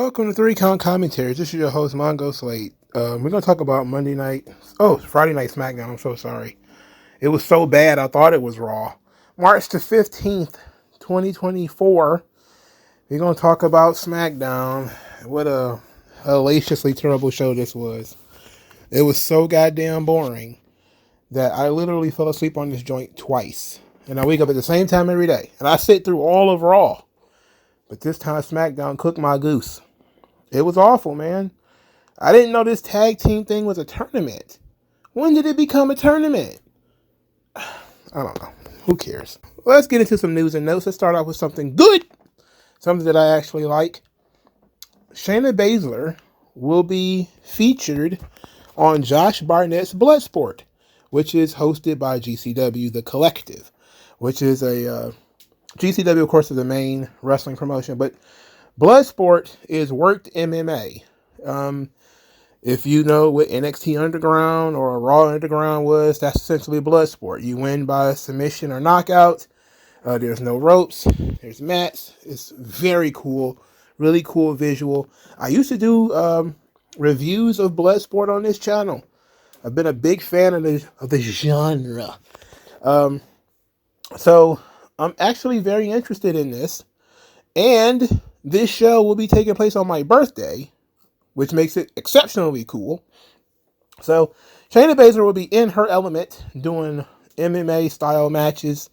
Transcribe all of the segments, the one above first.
Welcome to 3 Count Commentaries. This is your host, MagMongoSlade. We're going to talk about Friday Night Smackdown. I'm so sorry. It was so bad, I thought it was Raw. March the 15th, 2024. We're going to talk about Smackdown. What a hellaciously terrible show this was. It was so goddamn boring that I literally fell asleep on this joint twice. And I wake up at the same time every day. And I sit through all of Raw. But this time Smackdown cooked my goose. It was awful, man. I didn't know this tag team thing was a tournament. When did it become a tournament? I don't know. Who cares? Let's get into some news and notes. Let's start off with something good. Something that I actually like. Shayna Baszler will be featured on Josh Barnett's Bloodsport, which is hosted by GCW, The Collective, which is a... GCW, of course, is the main wrestling promotion, but Bloodsport is worked MMA. If you know what NXT Underground or Raw Underground was, that's essentially Bloodsport. You win by submission or knockout. There's no ropes. There's mats. It's very cool. Really cool visual. I used to do reviews of Bloodsport on this channel. I've been a big fan of the genre. So I'm actually very interested in this. And this show will be taking place on my birthday, which makes it exceptionally cool. So Shayna Baszler will be in her element doing MMA style matches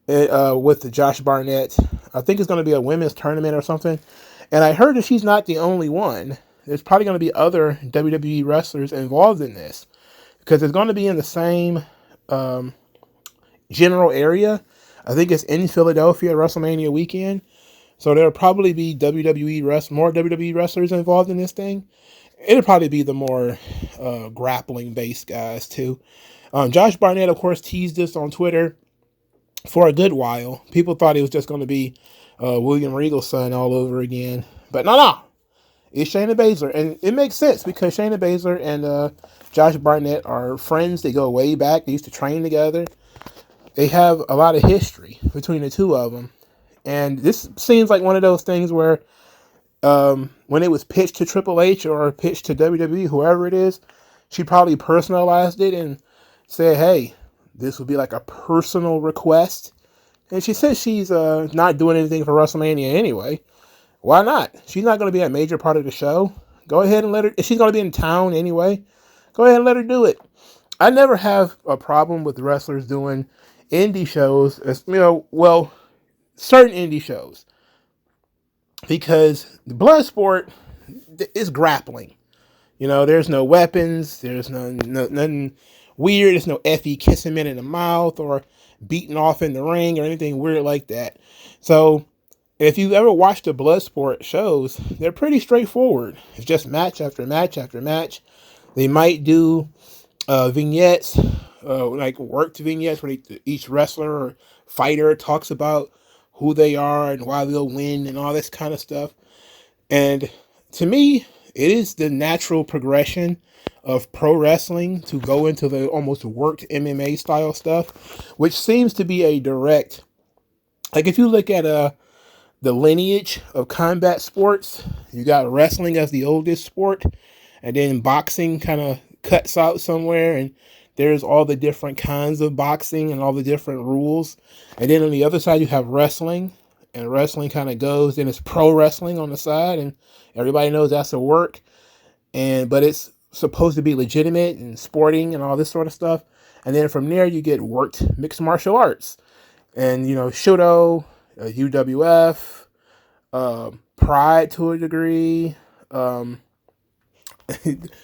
with Josh Barnett. I think it's going to be a women's tournament or something. And I heard that she's not the only one. There's probably going to be other WWE wrestlers involved in this, because it's going to be in the same general area. I think it's in Philadelphia, Wrestlemania weekend. So there'll probably be more WWE wrestlers involved in this thing. It'll probably be the more grappling-based guys, too. Josh Barnett, of course, teased this on Twitter for a good while. People thought it was just going to be William Regal's son all over again. But no. It's Shayna Baszler. And it makes sense, because Shayna Baszler and Josh Barnett are friends. They go way back. They used to train together. They have a lot of history between the two of them. And this seems like one of those things where when it was pitched to Triple H or pitched to WWE, whoever it is, she probably personalized it and said, hey, this would be like a personal request. And she says she's not doing anything for WrestleMania anyway. Why not? She's not going to be a major part of the show. Go ahead and let her. If she's going to be in town anyway, go ahead and let her do it. I never have a problem with wrestlers doing indie shows, certain indie shows, because the Bloodsport is grappling. There's no weapons, there's nothing weird, there's no Effie kissing men in the mouth or beating off in the ring or anything weird like that. So if you've ever watched the Bloodsport shows, they're pretty straightforward. It's just match after match after match. They might do vignettes, like worked vignettes, where each wrestler or fighter talks about who they are and why they'll win and all this kind of stuff. And to me, it is the natural progression of pro wrestling to go into the almost worked MMA style stuff, which seems to be a direct, like if you look at the lineage of combat sports, you got wrestling as the oldest sport, and then boxing kind of cuts out somewhere, and there's all the different kinds of boxing and all the different rules. And then on the other side, you have wrestling, and wrestling kind of goes, then it's pro wrestling on the side, and everybody knows that's a work. But it's supposed to be legitimate and sporting and all this sort of stuff. And then from there, you get worked mixed martial arts. And, Shudo, UWF, Pride to a degree,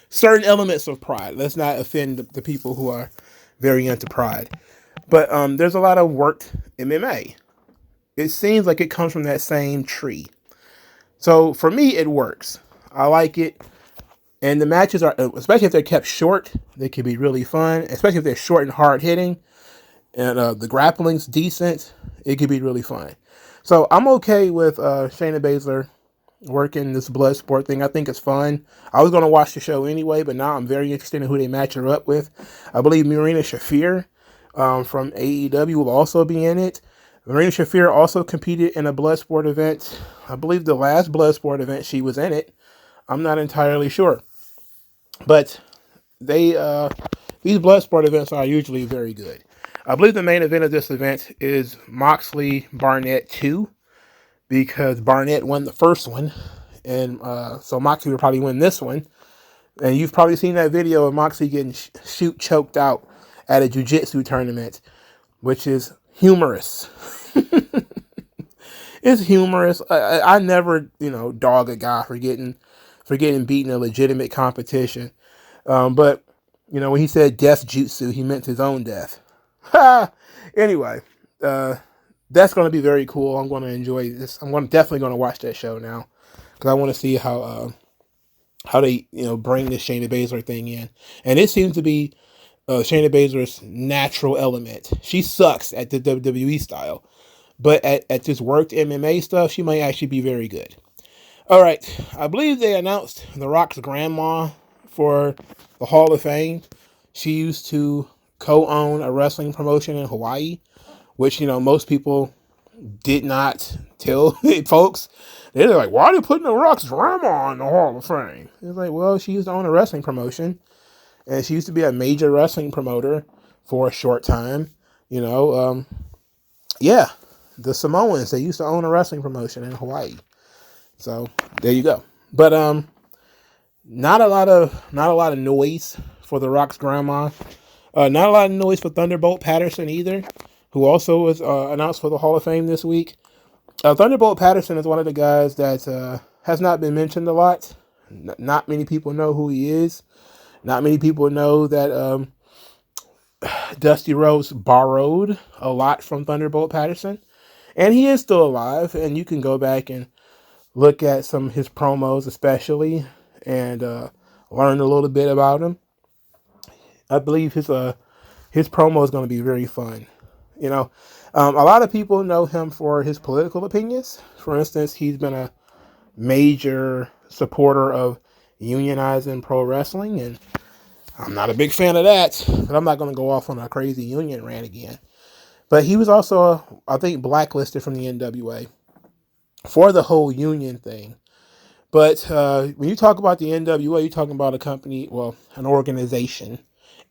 certain elements of Pride. Let's not offend the people who are very into Pride. But there's a lot of worked MMA. It seems like it comes from that same tree. So for me, it works. I like it. And the matches are, especially if they're kept short, they can be really fun. Especially if they're short and hard hitting. And the grappling's decent. It could be really fun. So I'm okay with Shayna Baszler working this Bloodsport thing. I think it's fun. I was going to watch the show anyway, but now I'm very interested in who they match her up with. I believe Marina Shafir from AEW will also be in it. Marina Shafir also competed in a Bloodsport event. I believe the last Bloodsport event she was in it. I'm not entirely sure. But these Bloodsport events are usually very good. I believe the main event of this event is Moxley Barnett 2, because Barnett won the first one, and so Moxley will probably win this one. And you've probably seen that video of Moxley getting choked out at a jiu-jitsu tournament, which is humorous. It's humorous. I never, dog a guy for getting beaten in a legitimate competition. But, when he said death jutsu, he meant his own death. Anyway, that's going to be very cool. I'm going to enjoy this. Definitely going to watch that show now, because I want to see how they, bring this Shayna Baszler thing in. And it seems to be Shayna Baszler's natural element. She sucks at the WWE style, but at this worked MMA stuff, she might actually be very good. All right, I believe they announced The Rock's grandma for the Hall of Fame. She used to co-own a wrestling promotion in Hawaii, which, most people did not tell folks. They're like, why are they putting The Rock's grandma in the Hall of Fame? It's like, well, she used to own a wrestling promotion, and she used to be a major wrestling promoter for a short time. Yeah, the Samoans, they used to own a wrestling promotion in Hawaii. So there you go. But not a lot of noise for The Rock's grandma. Not a lot of noise for Thunderbolt Patterson either, who also was announced for the Hall of Fame this week. Thunderbolt Patterson is one of the guys that has not been mentioned a lot. Not many people know who he is. Not many people know that Dusty Rhodes borrowed a lot from Thunderbolt Patterson. And he is still alive, and you can go back and look at some of his promos especially, and learn a little bit about him. I believe his promo is going to be very fun. A lot of people know him for his political opinions. For instance, he's been a major supporter of unionizing pro wrestling, and I'm not a big fan of that, but I'm not going to go off on a crazy union rant again. But he was also, I think, blacklisted from the NWA for the whole union thing. But when you talk about the NWA, you're talking about a company, an organization,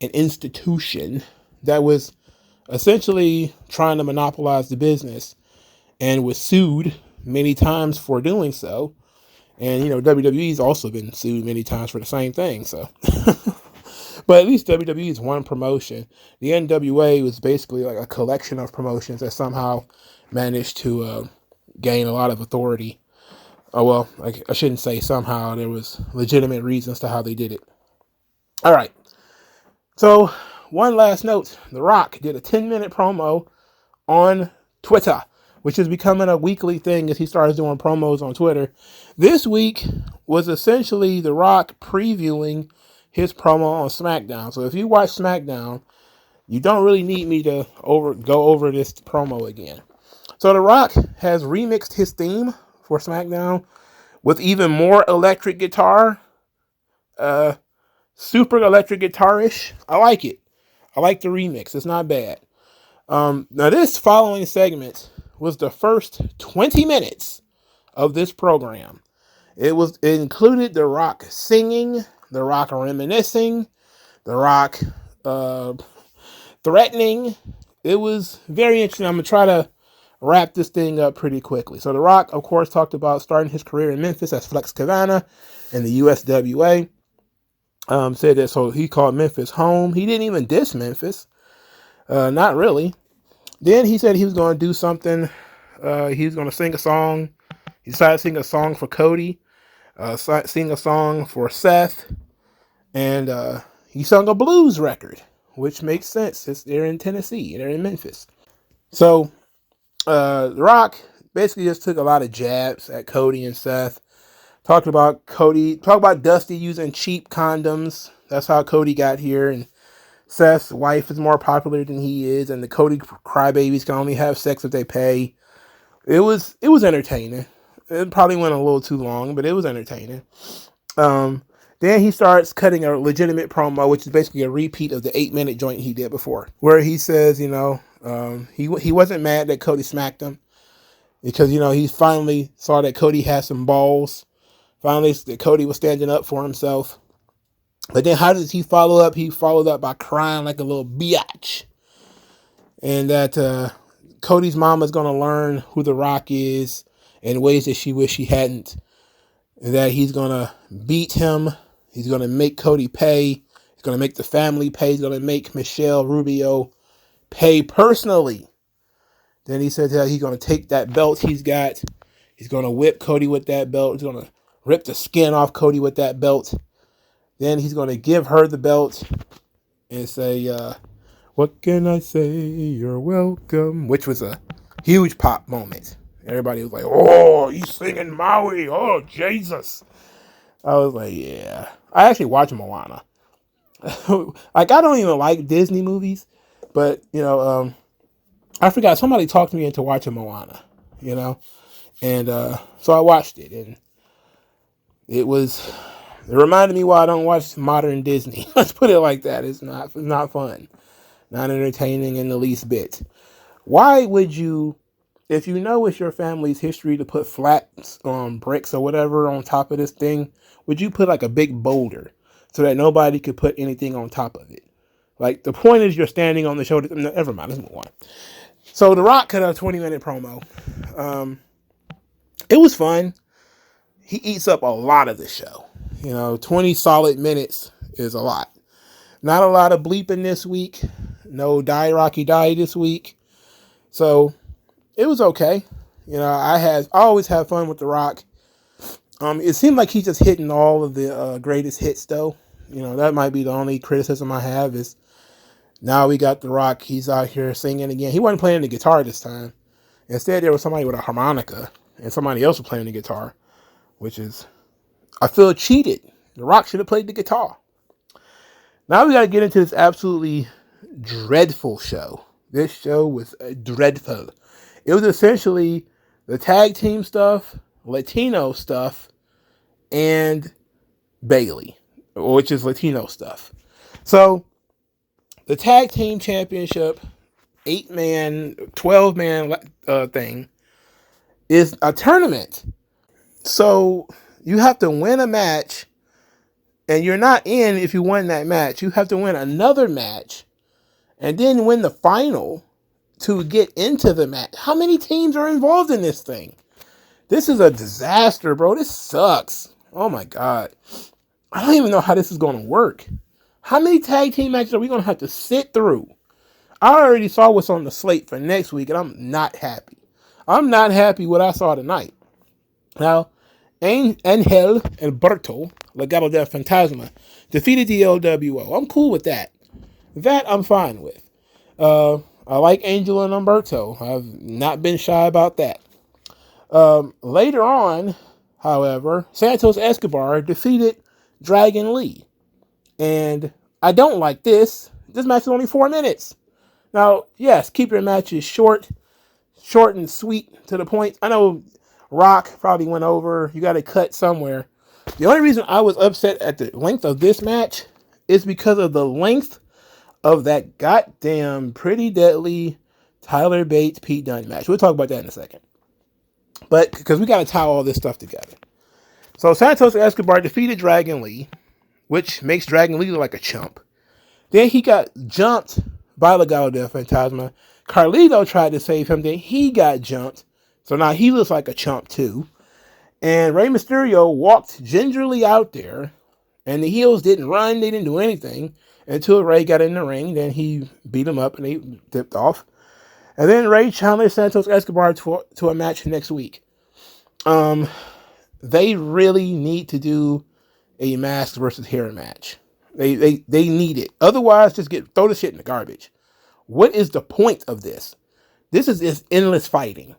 an institution that was essentially trying to monopolize the business and was sued many times for doing so. And, WWE's also been sued many times for the same thing. So, but at least WWE is one promotion. The NWA was basically like a collection of promotions that somehow managed to gain a lot of authority. I shouldn't say somehow. There was legitimate reasons to how they did it. All right. So, one last note. The Rock did a 10-minute promo on Twitter, which is becoming a weekly thing as he starts doing promos on Twitter. This week was essentially The Rock previewing his promo on Smackdown. So if you watch Smackdown, you don't really need me to go over this promo again. So The Rock has remixed his theme for Smackdown with even more electric guitar. Super electric guitar-ish. I like it. I like the remix. It's not bad. Now this following segment was the first 20 minutes of this program. It included The Rock singing, The Rock reminiscing, The Rock threatening. It was very interesting. I'm going to try to wrap this thing up pretty quickly. So The Rock, of course, talked about starting his career in Memphis as Flex Cavana in the USWA. Said that, so he called Memphis home. He didn't even diss Memphis. Not really. Then he said he was going to do something. He was going to sing a song. He decided to sing a song for Cody. Sing a song for Seth. And he sung a blues record, which makes sense. They're in Tennessee. They're in Memphis. So The Rock basically just took a lot of jabs at Cody and Seth. Talked about Dusty using cheap condoms. That's how Cody got here. And Seth's wife is more popular than he is. And the Cody crybabies can only have sex if they pay. It was entertaining. It probably went a little too long, but it was entertaining. Then he starts cutting a legitimate promo, which is basically a repeat of the 8-minute joint he did before, where he says, he wasn't mad that Cody smacked him because, he finally saw that Cody had some balls. Finally, that Cody was standing up for himself. But then how does he follow up? He followed up by crying like a little biatch. And that Cody's mama's going to learn who The Rock is in ways that she wish she hadn't. And that he's going to beat him. He's going to make Cody pay. He's going to make the family pay. He's going to make Michelle Rubio pay personally. Then he said that he's going to take that belt he's got. He's going to whip Cody with that belt. He's going to rip the skin off Cody with that belt. Then he's going to give her the belt and say, what can I say? You're welcome. Which was a huge pop moment. Everybody was like, oh, he's singing Maui. Oh, Jesus. I was like, yeah. I actually watched Moana. I don't even like Disney movies. But, I forgot. Somebody talked me into watching Moana, And so I watched it. And it reminded me why I don't watch modern Disney. Let's put it like that. It's not fun. Not entertaining in the least bit. Why would you, if you know it's your family's history to put flat bricks or whatever on top of this thing, would you put like a big boulder so that nobody could put anything on top of it? Like, the point is you're standing on the shoulder. No, never mind, let's move on. So The Rock cut a 20-minute promo. It was fun. He eats up a lot of the show. 20 solid minutes is a lot. Not a lot of bleeping this week. No Die Rocky Die this week. So it was okay. I always have fun with The Rock. It seemed like he's just hitting all of the greatest hits though. That might be the only criticism I have is now we got The Rock. He's out here singing again. He wasn't playing the guitar this time. Instead, there was somebody with a harmonica and somebody else was playing the guitar, which is, I feel cheated. The Rock should have played the guitar. Now we got to get into this absolutely dreadful show. This show was dreadful. It was essentially the tag team stuff, Latino stuff, and Bailey, which is Latino stuff. So, the tag team championship, 8-man, 12-man thing, is a tournament. So, you have to win a match. And you're not in if you win that match. You have to win another match and then win the final to get into the match. How many teams are involved in this thing? This is a disaster, bro. This sucks. Oh, my God. I don't even know how this is going to work. How many tag team matches are we going to have to sit through? I already saw what's on the slate for next week, and I'm not happy. I'm not happy with what I saw tonight. Now, Angel Alberto Legado del Fantasma defeated the LWO. I'm cool with that. That I'm fine with. I like Angel and Umberto. I've not been shy about that. Later on, however, Santos Escobar defeated Dragon Lee. And I don't like this. This match is only 4 minutes. Now, yes, keep your matches short and sweet to the point. I know Rock probably went over. You got to cut somewhere. The only reason I was upset at the length of this match is because of the length of that goddamn Pretty Deadly Tyler Bates Pete Dunne match. We'll talk about that in a second. But because we got to tie all this stuff together. So Santos Escobar defeated Dragon Lee, which makes Dragon Lee look like a chump. Then he got jumped by Legado del Fantasma. Carlito tried to save him. Then he got jumped. So now he looks like a chump too. And Rey Mysterio walked gingerly out there. And the heels didn't run. They didn't do anything until Rey got in the ring. Then he beat him up and they dipped off. And then Rey challenged Santos Escobar to a match next week. They really need to do a mask versus hair match. They need it. Otherwise, just throw the shit in the garbage. What is the point of this? This is just endless fighting.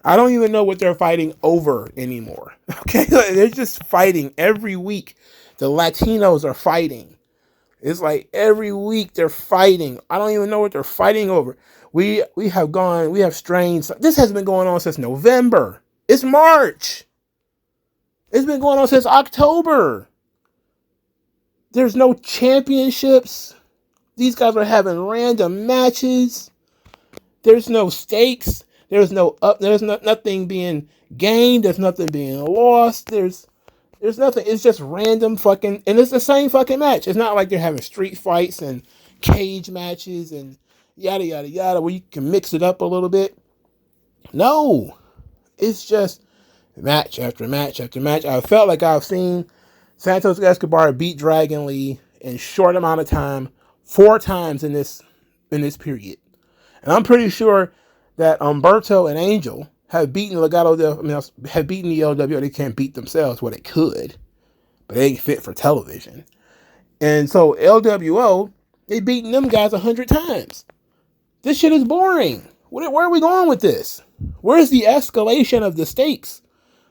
I don't even know what they're fighting over anymore. Okay, they're just fighting every week. The Latinos are fighting. It's like every week they're fighting. I don't even know what they're fighting over. We have strains. This has been going on since November. It's March. It's been going on since October. There's no championships. These guys are having random matches. There's no stakes. There's nothing being gained. There's nothing being lost. There's nothing. It's just random fucking, and it's the same fucking match. It's not like they're having street fights and cage matches and yada yada yada where you can mix it up a little bit. No, it's just match after match after match. I felt like I've seen Santos Escobar beat Dragon Lee in short amount of time 4 times in this period. And I'm pretty sure that Humberto and Angel have beaten have beaten the LWO. They can't beat themselves. Well, they could, but they ain't fit for television. And so LWO, they beaten them guys 100 times. This shit is boring. Where are we going with this? Where's the escalation of the stakes?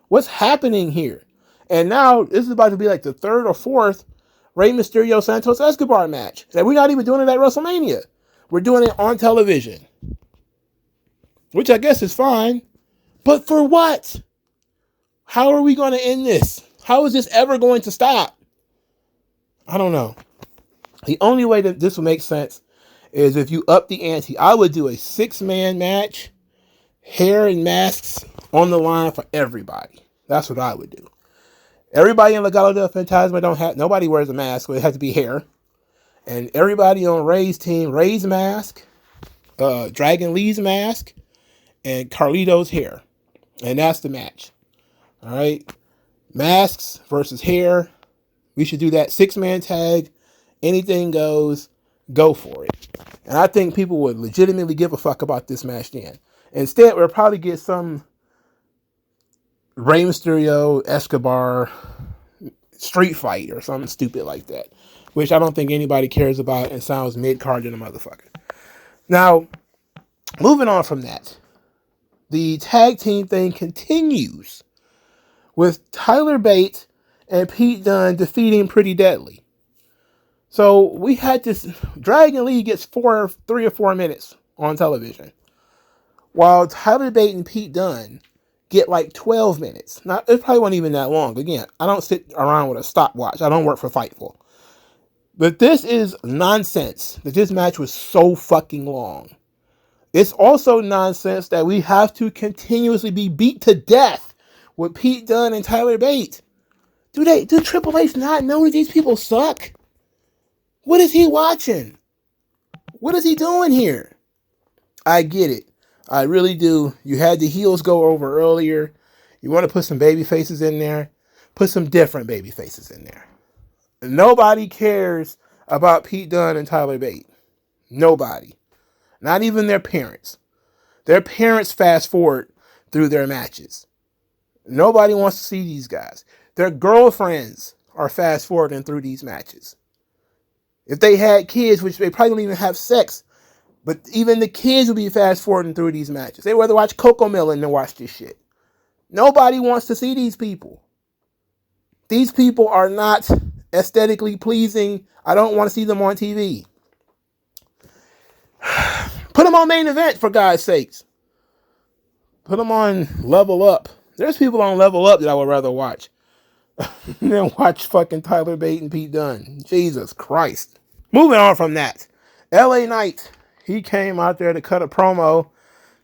What's happening here? And now this is about to be like the 3rd or 4th Rey Mysterio Santos Escobar match. And we're not even doing it at WrestleMania. We're doing it on television. Which I guess is fine. But for what? How are we going to end this? How is this ever going to stop? I don't know. The only way that this will make sense is if you up the ante. I would do a 6-man match, hair and masks on the line for everybody. That's what I would do. Everybody in Legado del Fantasma nobody wears a mask, but it has to be hair. And everybody on Ray's team, Ray's mask, Dragon Lee's mask, and Carlito's hair. And that's the match. All right. Masks versus hair. We should do that 6-man tag. Anything goes. Go for it. And I think people would legitimately give a fuck about this match then. Instead, we'll probably get some Rey Mysterio, Escobar street fight or something stupid like that. Which I don't think anybody cares about and sounds mid-card to the motherfucker. Now, moving on from that. The tag team thing continues with Tyler Bate and Pete Dunne defeating Pretty Deadly. So we had this. Dragon Lee gets 3 or 4 minutes on television, while Tyler Bate and Pete Dunne get like 12 minutes. Now, it probably wasn't even that long. Again, I don't sit around with a stopwatch. I don't work for Fightful. But this is nonsense that this match was so fucking long. It's also nonsense that we have to continuously be beat to death with Pete Dunne and Tyler Bate. Do Triple H not know that these people suck? What is he watching? What is he doing here? I get it. I really do. You had the heels go over earlier. You want to put some baby faces in there? Put some different baby faces in there. Nobody cares about Pete Dunne and Tyler Bate. Nobody. Not even their parents. Their parents fast forward through their matches. Nobody wants to see these guys. Their girlfriends are fast forwarding through these matches. If they had kids, which they probably don't even have sex, but even the kids will be fast forwarding through these matches. They rather watch Coco Melon than watch this shit. Nobody wants to see these people. These people are not aesthetically pleasing. I don't want to see them on TV. Put them on Main Event, for God's sakes. Put them on Level Up. There's people on Level Up that I would rather watch than watch fucking Tyler Bate and Pete Dunne. Jesus Christ. Moving on from that. LA Knight, he came out there to cut a promo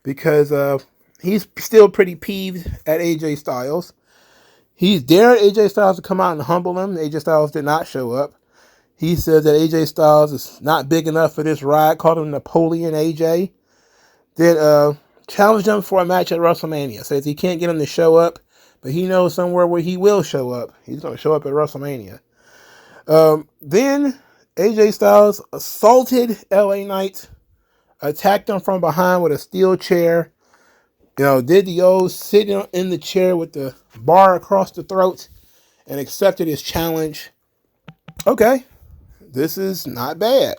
because he's still pretty peeved at AJ Styles. He's dared AJ Styles to come out and humble him. AJ Styles did not show up. He says that AJ Styles is not big enough for this ride. Called him Napoleon AJ. Then challenged him for a match at WrestleMania. Says he can't get him to show up, but he knows somewhere where he will show up. He's going to show up at WrestleMania. Then AJ Styles assaulted LA Knight, attacked him from behind with a steel chair. Did the old sitting in the chair with the bar across the throat and accepted his challenge. Okay. This is not bad.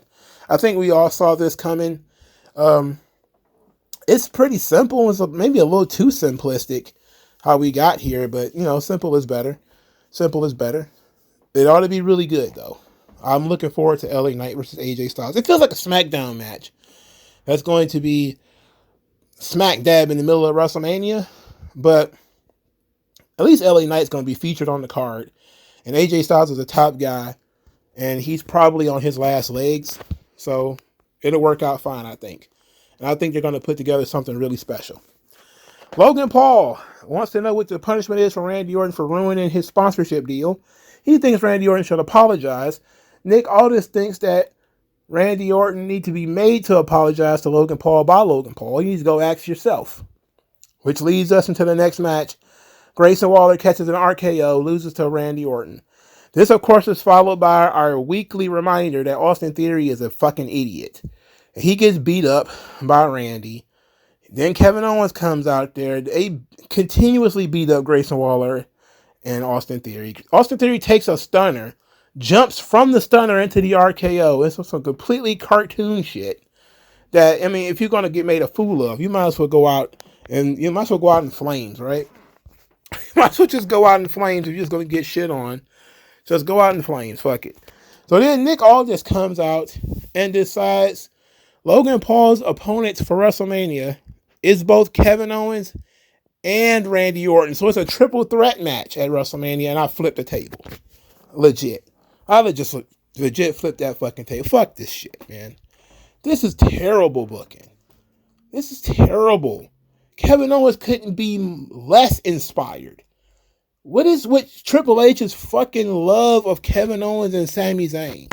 I think we all saw this coming. It's pretty simple. It's maybe a little too simplistic how we got here, but simple is better. Simple is better. It ought to be really good though. I'm looking forward to LA Knight versus AJ Styles. It feels like a Smackdown match. That's going to be smack dab in the middle of WrestleMania, but at least LA Knight's going to be featured on the card, and AJ Styles is a top guy. and he's probably on his last legs. So it'll work out fine, I think. And I think they're going to put together something really special. Logan Paul wants to know what the punishment is for Randy Orton for ruining his sponsorship deal. He thinks Randy Orton should apologize. Nick Aldis thinks that Randy Orton needs to be made to apologize to Logan Paul by Logan Paul. You need to go ask yourself. Which leads us into the next match. Grayson Waller catches an RKO, loses to Randy Orton. This, of course, is followed by our weekly reminder that Austin Theory is a fucking idiot. He gets beat up by Randy. Then Kevin Owens comes out there. They continuously beat up Grayson Waller and Austin Theory. Austin Theory takes a stunner, jumps from the stunner into the RKO. It's some completely cartoon shit that, I mean, if you're going to get made a fool of, you might as well go out in flames, right? You might as well just go out in flames if you're just going to get shit on. Just go out in flames. Fuck it. So then Nick Aldis comes out and decides Logan Paul's opponents for WrestleMania is both Kevin Owens and Randy Orton. So it's a triple threat match at WrestleMania, and I flipped the table. Legit. I just legit flipped that fucking table. Fuck this shit, man. This is terrible booking. This is terrible. Kevin Owens couldn't be less inspired. What is with Triple H's fucking love of Kevin Owens and Sami Zayn?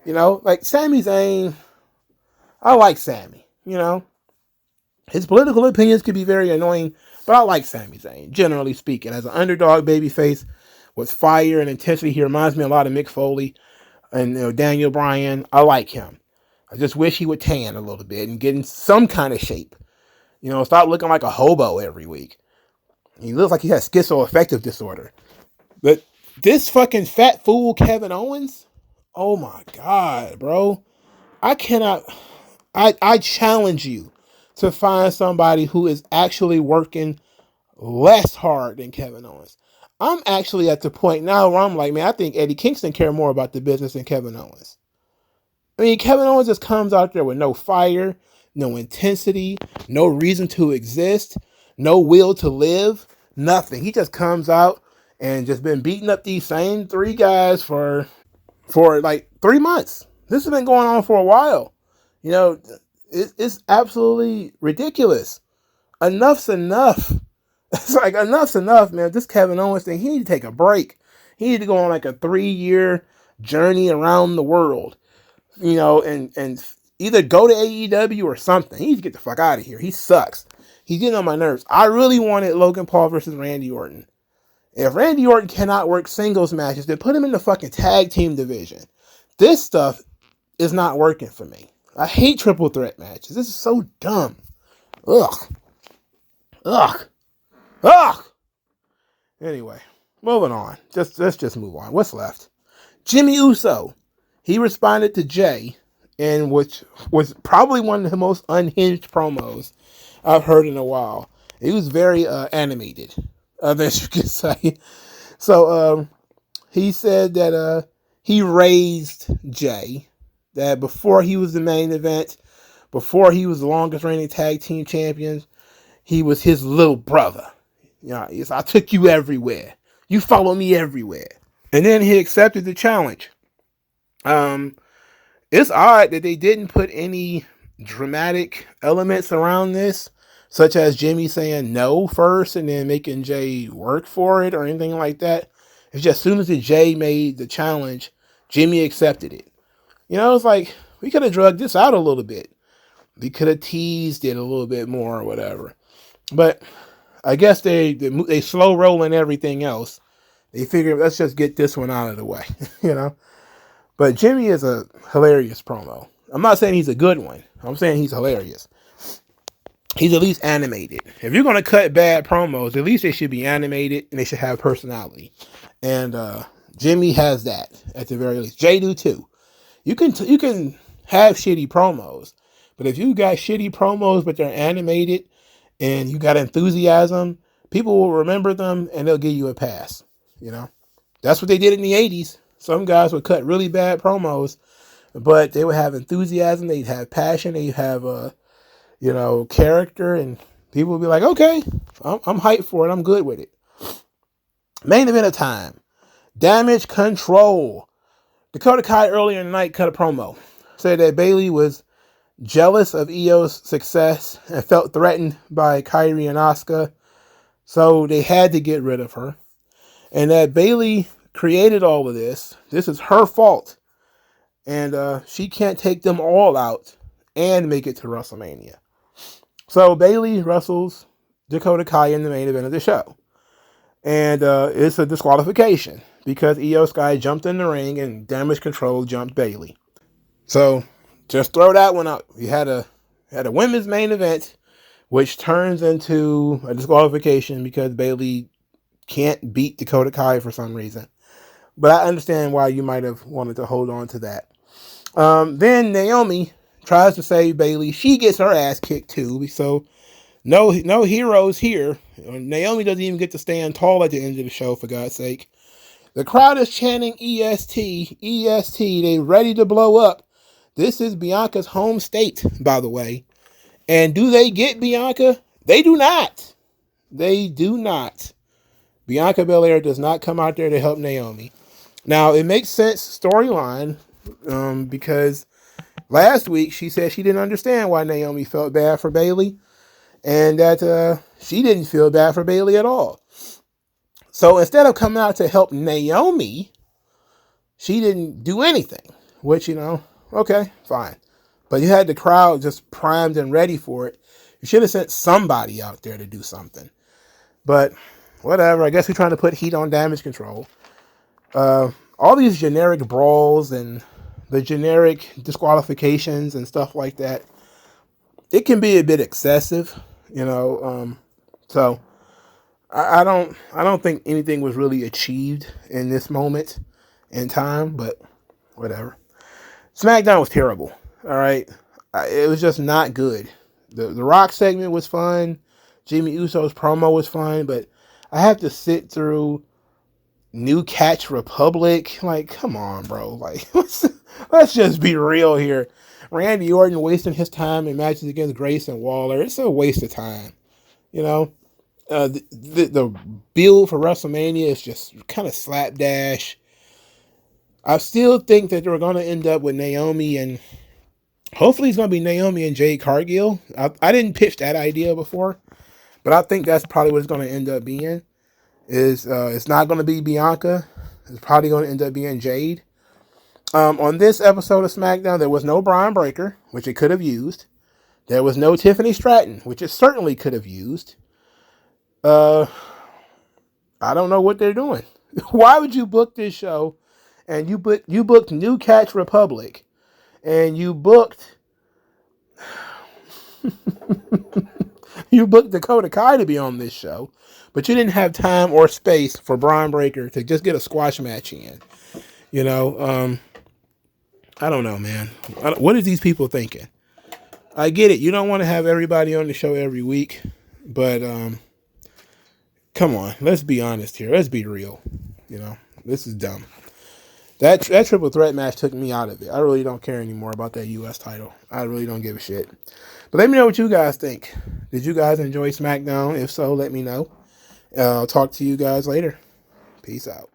You know, like Sami Zayn, I like Sami, you know. His political opinions could be very annoying, but I like Sami Zayn, generally speaking. As an underdog babyface with fire and intensity, he reminds me a lot of Mick Foley and Daniel Bryan. I like him. I just wish he would tan a little bit and get in some kind of shape. You know, stop looking like a hobo every week. He looks like he has schizoaffective disorder. But this fucking fat fool Kevin Owens, oh my God, bro. I challenge you to find somebody who is actually working less hard than Kevin Owens. I'm actually at the point now where I'm like, man, I think Eddie Kingston cares more about the business than Kevin Owens. I mean, Kevin Owens just comes out there with no fire, no intensity, no reason to exist, no will to live, nothing. He just comes out and just been beating up these same three guys for like 3 months. This has been going on for a while. You know, it's absolutely ridiculous. Enough's enough. It's like, enough's enough, man. This Kevin Owens thing, he need to take a break. He need to go on like a 3-year journey around the world. You know, and either go to AEW or something. He needs to get the fuck out of here. He sucks. He's getting on my nerves. I really wanted Logan Paul versus Randy Orton. If Randy Orton cannot work singles matches, then put him in the fucking tag team division. This stuff is not working for me. I hate triple threat matches. This is so dumb. Ugh. Anyway, moving on. Let's just move on. What's left? Jimmy Uso. He responded to Jay, and which was probably one of the most unhinged promos I've heard in a while. He was very animated, as you could say. So he said that he raised Jay, that before he was the main event, before he was the longest reigning tag team champion, he was his little brother. You know, I took you everywhere. You follow me everywhere. And then he accepted the challenge. It's odd that they didn't put any dramatic elements around this, such as Jimmy saying no first and then making Jay work for it or anything like that. It's just as soon as Jay made the challenge, Jimmy accepted it. You know, it's like, we could have drugged this out a little bit. We could have teased it a little bit more or whatever. But I guess they slow rolling everything else. They figure, let's just get this one out of the way, you know. But Jimmy is a hilarious promo. I'm not saying he's a good one. I'm saying he's hilarious. He's at least animated. If you're going to cut bad promos, at least they should be animated and they should have personality. And Jimmy has that at the very least. Jay do too. You can have shitty promos, but if you got shitty promos but they're animated and you got enthusiasm, people will remember them and they'll give you a pass. You know, that's what they did in the 80s. Some guys would cut really bad promos, but they would have enthusiasm. They'd have passion. They'd have character, and people would be like, okay, I'm hyped for it. I'm good with it. Main event of time. Damage Control. Dakota Kai earlier in the night cut a promo. Said that Bayley was jealous of Io's success and felt threatened by Kairi and Asuka, so they had to get rid of her. And that Bayley created all of this. This is her fault. And she can't take them all out and make it to WrestleMania. So Bayley wrestles Dakota Kai in the main event of the show. And it's a disqualification because Io Sky jumped in the ring and Damage Control jumped Bayley. So just throw that one out. You had a women's main event, which turns into a disqualification because Bayley can't beat Dakota Kai for some reason. But I understand why you might have wanted to hold on to that. Then Naomi tries to save Bayley. She gets her ass kicked too. So no heroes here. Naomi doesn't even get to stand tall at the end of the show, for God's sake. The crowd is chanting EST, EST. They ready to blow up. This is Bianca's home state, by the way. And do they get Bianca? They do not. They do not. Bianca Belair does not come out there to help Naomi. Now, it makes sense storyline because last week she said she didn't understand why Naomi felt bad for Bayley and that she didn't feel bad for Bayley at all. So instead of coming out to help Naomi, she didn't do anything, which, okay, fine. But you had the crowd just primed and ready for it. You should have sent somebody out there to do something. But whatever, I guess we're trying to put heat on Damage Control. All these generic brawls and the generic disqualifications and stuff like that, it can be a bit excessive, so I don't think anything was really achieved in this moment in time, but whatever. SmackDown was terrible. All right. It was just not good. The Rock segment was fun. Jimmy Uso's promo was fun, but I have to sit through New Catch Republic. Like, come on, bro. Like, let's just be real here. Randy Orton wasting his time in matches against Grayson Waller. It's a waste of time. The build for WrestleMania is just kind of slapdash. I still think that they're going to end up with Naomi and hopefully it's going to be Naomi and Jade Cargill. I didn't pitch that idea before, but I think that's probably what it's going to end up being. It's not going to be Bianca. It's probably going to end up being Jade. On this episode of SmackDown, there was no Braun Breaker, which it could have used. There was no Tiffany Stratton, which it certainly could have used. I don't know what they're doing. Why would you book this show and you booked New Catch Republic and you booked Dakota Kai to be on this show, but you didn't have time or space for Braun Breaker to just get a squash match in. I don't know, man. What are these people thinking? I get it. You don't want to have everybody on the show every week, but come on. Let's be honest here. Let's be real. This is dumb. That triple threat match took me out of it. I really don't care anymore about that U.S. title. I really don't give a shit. But let me know what you guys think. Did you guys enjoy SmackDown? If so, let me know. I'll talk to you guys later. Peace out.